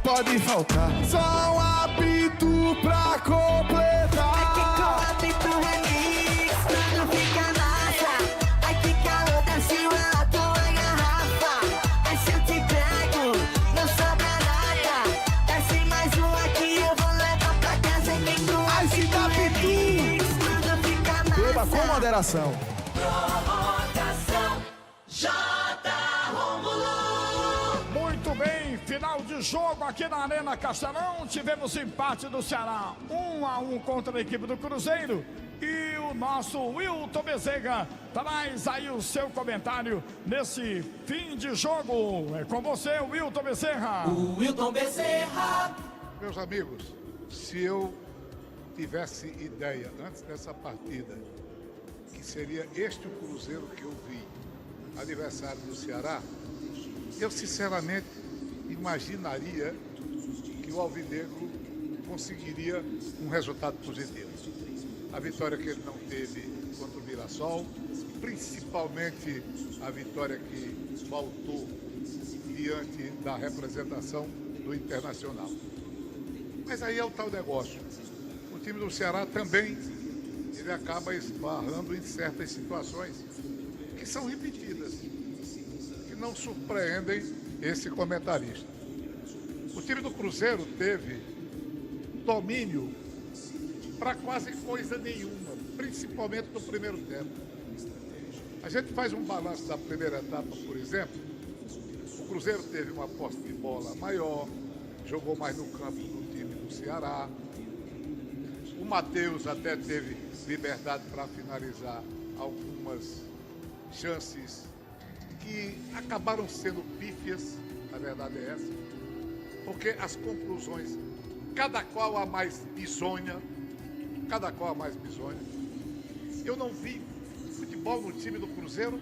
pode faltar. Só um apito pra completar. Aqui com apito remix, tudo fica massa. Aqui calor da cima, a tua garrafa. Aí se eu te pego, não sobra nada. Desce mais um aqui, eu vou levar pra casa e nem com Ai, se dá apito remix, tudo fica massa. Beba com moderação. Provocação J. Rômulo. Muito bem, final de jogo aqui na Arena Castelão. Tivemos empate do Ceará, 1-1 contra a equipe do Cruzeiro. E o nosso Wilton Bezerra traz aí o seu comentário nesse fim de jogo. É com você, Wilton Bezerra. O Wilton Bezerra. Meus amigos, se eu tivesse ideia antes dessa partida que seria este o Cruzeiro que eu vi, adversário do Ceará, eu sinceramente imaginaria que o Alvinegro conseguiria um resultado positivo. A vitória que ele não teve contra o Mirassol, principalmente a vitória que faltou diante da representação do Internacional. Mas aí é o tal negócio. O time do Ceará também, ele acaba esbarrando em certas situações que são repetidas, que não surpreendem esse comentarista. O time do Cruzeiro teve domínio para quase coisa nenhuma, principalmente no primeiro tempo. A gente faz um balanço da primeira etapa, por exemplo. O Cruzeiro teve uma posse de bola maior, jogou mais no campo do time do Ceará. O Matheus até teve liberdade para finalizar algumas chances que acabaram sendo pífias, a verdade é essa, porque as conclusões, cada qual a mais bizonha, eu não vi futebol no time do Cruzeiro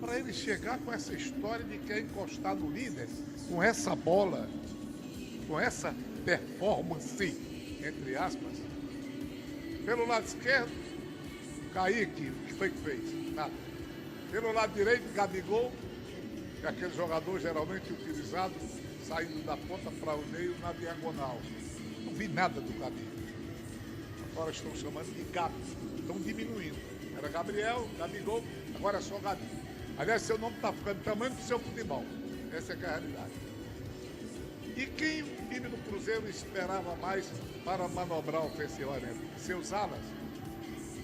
para ele chegar com essa história de querer encostar no líder, com essa bola, com essa performance, entre aspas. Pelo lado esquerdo, Kaique, o que foi que fez? Nada. Pelo lado direito, Gabigol, que é aquele jogador geralmente utilizado, saindo da ponta para o meio na diagonal. Não vi nada do Gabigol. Agora estão chamando de Gabi, estão diminuindo. Era Gabriel, Gabigol, agora é só Gabi. Aliás, seu nome está ficando tamanho do seu futebol. Essa é que é a realidade. E quem o time do Cruzeiro esperava mais para manobrar ofensivamente? Seus alas,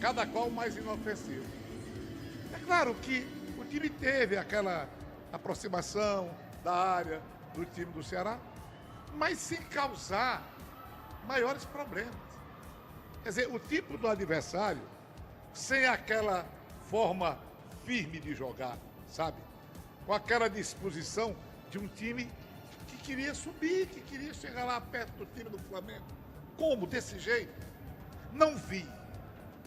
cada qual mais inofensivo. É claro que o time teve aquela aproximação da área do time do Ceará, mas sem causar maiores problemas. Quer dizer, o tipo do adversário, sem aquela forma firme de jogar, sabe? Com aquela disposição de um time que queria subir, que queria chegar lá perto do time do Flamengo. Como? Desse jeito? Não vi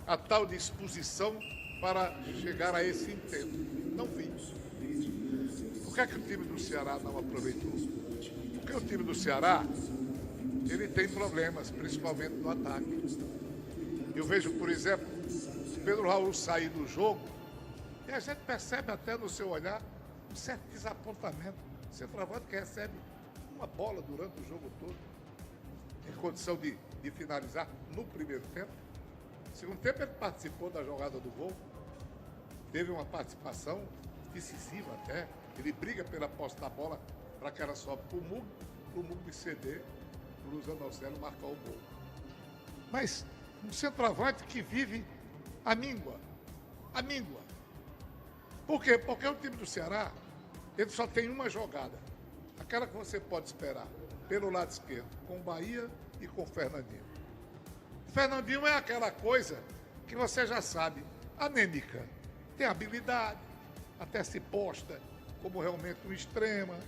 a tal disposição para chegar a esse intento. Não vi. Por que é que o time do Ceará não aproveitou? Porque o time do Ceará, ele tem problemas, principalmente no ataque. Eu vejo, por exemplo, Pedro Raul sair do jogo e a gente percebe até no seu olhar um certo desapontamento. O centroavante que recebe uma bola durante o jogo todo, em condição de finalizar no primeiro tempo. No segundo tempo ele participou da jogada do gol, teve uma participação decisiva até. Ele briga pela posse da bola para que ela sobe para o Mug ceder, para o Luiz Anocelo marcar o gol. Mas um centroavante que vive a míngua. Por quê? Porque o time do Ceará, ele só tem uma jogada, aquela que você pode esperar, pelo lado esquerdo, com o Bahia e com o Fernandinho. O Fernandinho é aquela coisa que você já sabe, anêmica, tem habilidade, até se posta como realmente um extrema,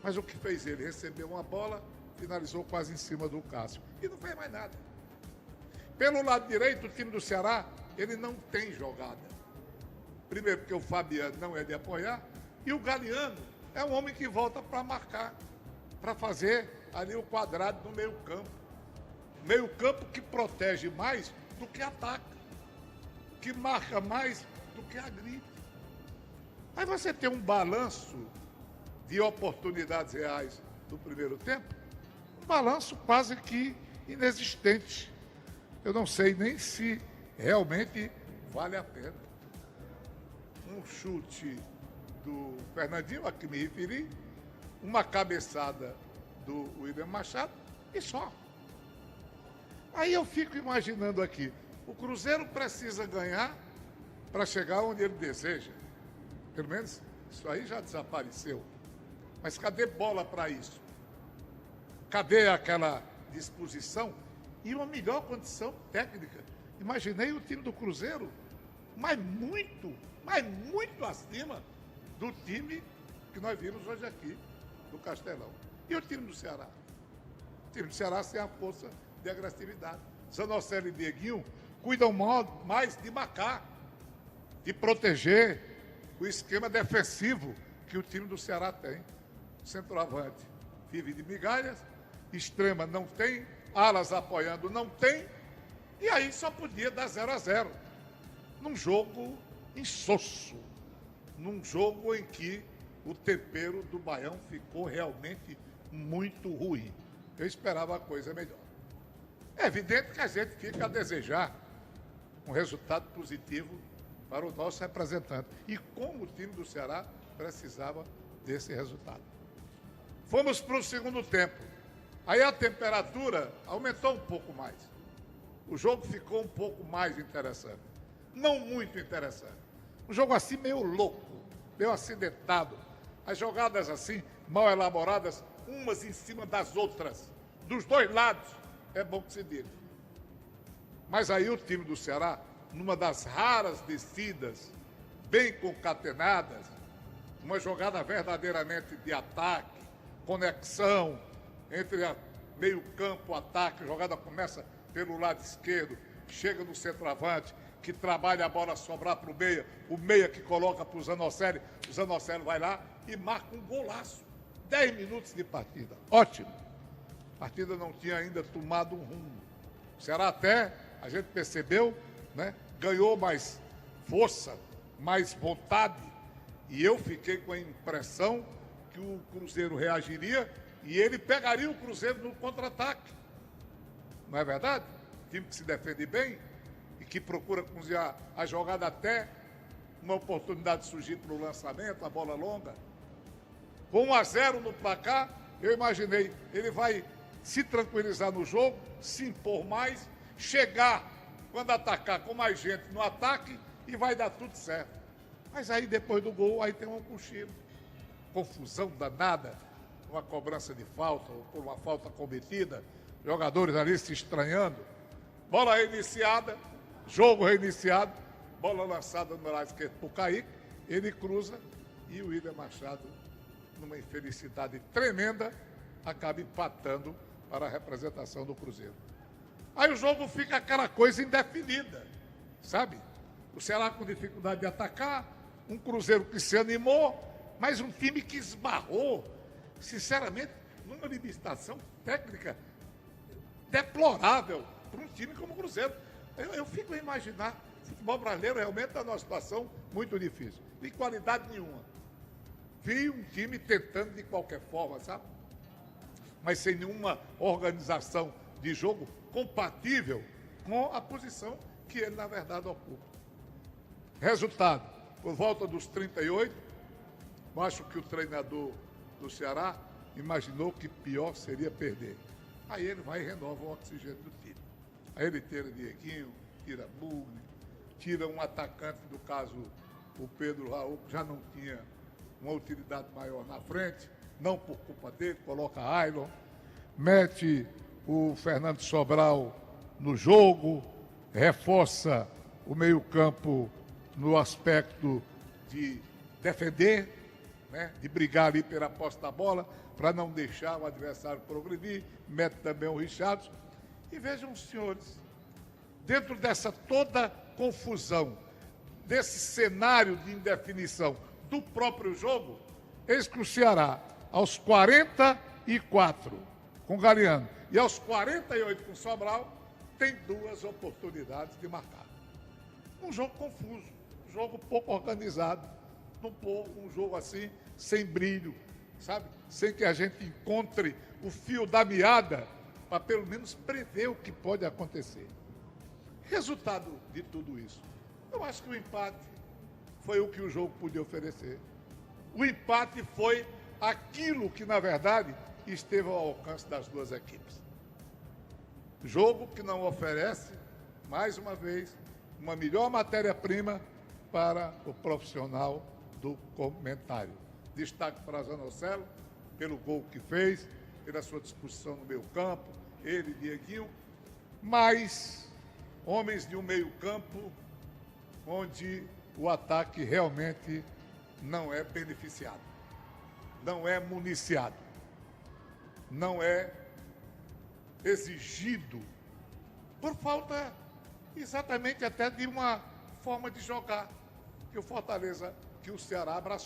mas o que fez ele? Recebeu uma bola, finalizou quase em cima do Cássio e não fez mais nada. Pelo lado direito, o time do Ceará, ele não tem jogada. Primeiro porque o Fabiano não é de apoiar e o Galeano é um homem que volta para marcar, para fazer ali o quadrado no meio campo. Meio campo que protege mais do que ataca, que marca mais do que agride. Aí você tem um balanço de oportunidades reais do primeiro tempo, um balanço quase que inexistente. Eu não sei nem se realmente vale a pena. Um chute do Fernandinho, a que me referi, uma cabeçada do William Machado e só. Aí eu fico imaginando aqui, o Cruzeiro precisa ganhar para chegar onde ele deseja. Pelo menos isso aí já desapareceu. Mas cadê bola para isso? Cadê aquela disposição e uma melhor condição técnica? Imaginei o time do Cruzeiro, mas muito acima do time que nós vimos hoje aqui, do Castelão. E o time do Ceará? O time do Ceará tem a força de agressividade. Zanocelo e Dieguinho cuidam mais de marcar, de proteger o esquema defensivo que o time do Ceará tem. Centroavante vive de migalhas, extrema não tem, alas apoiando não tem, e aí só podia dar 0-0. Num jogo insosso, num jogo em que o tempero do Baião ficou realmente muito ruim. Eu esperava a coisa melhor. É evidente que a gente fica a desejar um resultado positivo para o nosso representante. E como o time do Ceará precisava desse resultado. Fomos para o segundo tempo. Aí a temperatura aumentou um pouco mais. O jogo ficou um pouco mais interessante. Não muito interessante. Um jogo assim meio louco, meio acidentado. As jogadas assim, mal elaboradas, umas em cima das outras, dos dois lados, é bom que se diga. Mas aí o time do Ceará, numa das raras descidas, bem concatenadas, uma jogada verdadeiramente de ataque, conexão entre meio campo, ataque, a jogada começa pelo lado esquerdo, chega no centroavante, que trabalha a bola sobrar para o meia que coloca para o Zanocelo vai lá e marca um golaço. 10 minutos de partida, ótimo. A partida não tinha ainda tomado um rumo. O Ceará até, a gente percebeu, né, ganhou mais força, mais vontade, e eu fiquei com a impressão que o Cruzeiro reagiria e ele pegaria o Cruzeiro no contra-ataque. Não é verdade? Time que se defende bem e que procura cozinhar a jogada até uma oportunidade surgir para o lançamento, a bola longa. Com 1-0 no placar, eu imaginei, ele vai se tranquilizar no jogo, se impor mais, chegar, quando atacar com mais gente no ataque, e vai dar tudo certo. Mas aí, depois do gol, aí tem um cochilo. Confusão danada, uma cobrança de falta, ou por uma falta cometida, jogadores ali se estranhando. Bola reiniciada, jogo reiniciado, bola lançada no lado esquerdo para o Kaique, ele cruza e o William Machado, numa infelicidade tremenda, acaba empatando para a representação do Cruzeiro. Aí o jogo fica aquela coisa indefinida, sabe? O Ceará com dificuldade de atacar, um Cruzeiro que se animou, mas um time que esbarrou, sinceramente, numa limitação técnica deplorável para um time como o Cruzeiro. Eu fico a imaginar, o futebol brasileiro realmente está numa situação muito difícil, de qualidade nenhuma. Vi um time tentando de qualquer forma, sabe? Mas sem nenhuma organização de jogo compatível com a posição que ele, na verdade, ocupa. Resultado, por volta dos 38, eu acho que o treinador do Ceará imaginou que pior seria perder. Aí ele vai e renova o oxigênio do time. Aí ele tira Dieguinho, tira Mugni, tira um atacante, no caso o Pedro Raul, que já não tinha uma utilidade maior na frente, não por culpa dele, coloca Ailon, mete o Fernando Sobral no jogo, reforça o meio-campo no aspecto de defender, né, de brigar ali pela posse da bola, para não deixar o adversário progredir, mete também o Richardson. E vejam os senhores, dentro dessa toda confusão, desse cenário de indefinição do próprio jogo, eis que o Ceará, aos 44 com Galeano e aos 48 com Sobral, tem 2 oportunidades de marcar. Um jogo confuso, um jogo pouco organizado, um jogo assim, sem brilho, sabe? Sem que a gente encontre o fio da meada para pelo menos prever o que pode acontecer. Resultado de tudo isso, eu acho que o empate foi o que o jogo podia oferecer. O empate foi aquilo que, na verdade, esteve ao alcance das duas equipes. Jogo que não oferece, mais uma vez, uma melhor matéria-prima para o profissional do comentário. Destaque para Zanocelo, pelo gol que fez, pela sua disposição no meio-campo, ele e Dieguinho, mas homens de um meio-campo onde o ataque realmente não é beneficiado, não é municiado, não é exigido, por falta exatamente até de uma forma de jogar que o Fortaleza, que o Ceará abraçou.